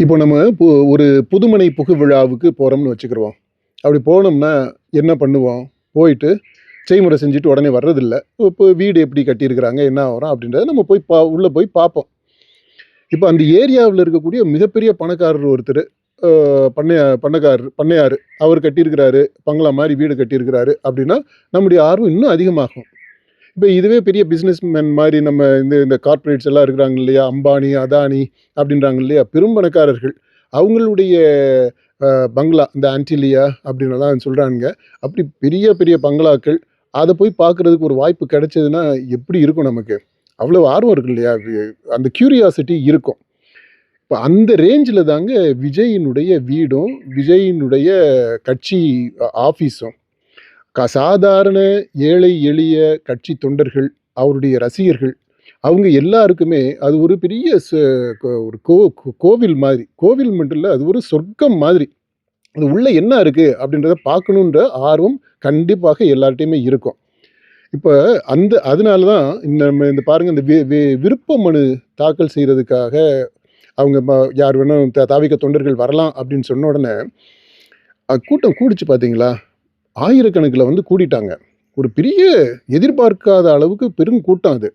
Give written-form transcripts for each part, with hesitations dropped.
இப்போ நம்ம ஒரு புதுமனை புகு விழாவுக்கு போகிறோம்னு வச்சுக்கிருவோம். அப்படி போனோம்னா என்ன பண்ணுவோம்? போயிட்டு செய்முறை செஞ்சுட்டு உடனே வர்றதில்ல. இப்போ வீடு எப்படி கட்டியிருக்கிறாங்க, என்ன ஆகுறோம் அப்படின்றத நம்ம போய் உள்ள போய் பார்ப்போம். இப்போ அந்த ஏரியாவுல இருக்கக்கூடிய மிகப்பெரிய பணக்காரர் ஒருத்தரு, அ பண்ணையாரு. அவர் கட்டியிருக்கிறாரு, பங்களா மாரி வீடு கட்டியிருக்கிறாரு அப்படின்னா, நம்முடைய ஆர்வம் இன்னும் அதிகமாகும். இப்ப இதுவே பெரிய பிசினஸ் மேன் மாரி நம்ம இந்த இந்த கார்ப்பரேட்ஸ் எல்லாம் இருக்கிறாங்க இல்லையா? அம்பானி, அதானி அப்படின்றாங்க இல்லையா? பெரும் பணக்காரர்கள். அவங்களுடைய பங்களா, இந்த ஆன்டிலியா அப்படின்னுலாம் சொல்றானுங்க. அப்படி பெரிய பெரிய பங்களாக்கள். அத போய் பார்க்கறதுக்கு ஒரு வாய்ப்பு கிடைச்சதுன்னா, எப்படி இருக்கும் நமக்கு? அவ்வளவு ஆர்வம் இருக்கு இல்லையா? அந்த கியூரியாசிட்டி இருக்கும். இப்ப அந்த ரேஞ்சில தாங்க விஜயினுடைய வீடும், விஜயினுடைய கட்சி ஆஃபீஸும். சாதாரண ஏழை எளிய கட்சி தொண்டர்கள், அவருடைய ரசிகர்கள், அவங்க எல்லாருக்குமே அது ஒரு பெரிய ஒரு கோவில் மாதிரி. கோவில் மட்டும் இல்ல, அது ஒரு சொர்க்கம் மாதிரி. அது உள்ள என்ன இருக்கு அப்படின்றத பார்க்கணுன்ற ஆர்வம் கண்டிப்பாக எல்லார்ட்டயுமே இருக்கும். இப்ப அதனால தான் நம்ம இந்த பாருங்க, இந்த விருப்ப மனு தாக்கல் செய்றதுக்காக அவங்க யார் வேணாலும் தாவேகா தொண்டர்கள் வரலாம் அப்படின்னு சொன்ன உடனே, கூட்டம் கூடுச்சு பார்த்தீங்களா? ஆயிரக்கணக்கில வந்து கூடிட்டாங்க. ஒரு பெரிய எதிர்பார்க்காத அளவுக்கு பெரும் கூட்டம் அது.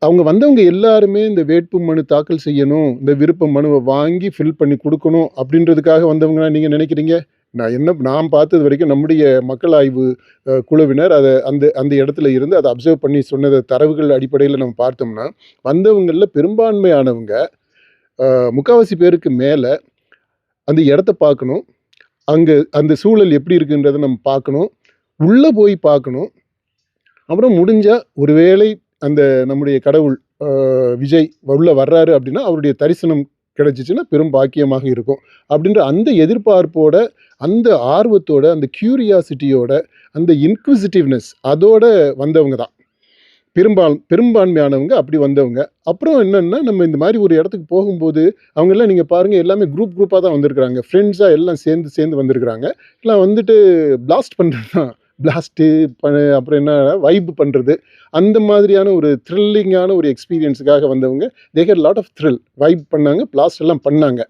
அவங்க வந்தவங்க எல்லாருமே இந்த வேட்பு மனு தாக்கல் செய்யணும், இந்த விருப்ப மனுவ வாங்கி ஃபில் பண்ணி குடுக்கணும் அப்படின்றதுக்காக வந்தவங்களா நீங்க நினைக்கிறீங்க? நான் பார்த்தது வரைக்கும் நம்முடைய மக்கள் ஆய்வு குழுவினர் அத அந்த அந்த இடத்துல இருந்து அத அப்சர்வ் பண்ணி சொன்னத தரவுகள் அடிப்படையில நம்ம பார்த்தோம்னா, வந்தவங்கள்ல பெரும்பான்மையானவங்க, 3/4 பேருக்கு மேல அந்த இடத்த பார்க்கணும். அங்க அந்த சூழல் எப்படி இருக்குன்றத நம்ம பார்க்கணும். உள்ள போய் பார்க்கணும். அப்புறம் முடிஞ்சா ஒருவேளை அந்த நம்முடைய கடவுள் அ விஜய் உள்ள வர்றாரு அப்படின்னா, அவருடைய தரிசனம் கிடைச்சுச்சுன்னா பெரும் பாக்கியமாக இருக்கும். அப்படின்ற அந்த எதிர்பார்ப்போட, அந்த ஆர்வத்தோட, அந்த கியூரியாசிட்டியோட, அந்த இன்க்விசிட்டிவ்னஸ் அதோட வந்தவங்க தான். பெரும்பான்மையானவங்க அப்படி வந்தவங்க. அப்புறம் என்னன்னா, நம்ம இந்த மாரி ஒரு இடத்துக்கு போகும்போது, அவங்கலாம் நீங்க பாருங்க எல்லாமே குரூப்பா தான் வந்திருக்கிறாங்க. ஃப்ரெண்ட்ஸா எல்லாம் சேர்ந்து வந்திருக்கிறாங்க. எல்லாம் வந்துட்டு பிளாஸ்ட் பண்றது தான். பிளாஸ்ட்டு அப்புறம் என்ன வைப் பண்றது. அந்த மாதிரியான ஒரு த்ரில்லிங்கான ஒரு எக்ஸ்பீரியன்ஸுக்காக வந்தவங்க. They had lot of thrill. Vibe பண்ணாங்க, பிளாஸ்ட் எல்லாம் பண்ணாங்க.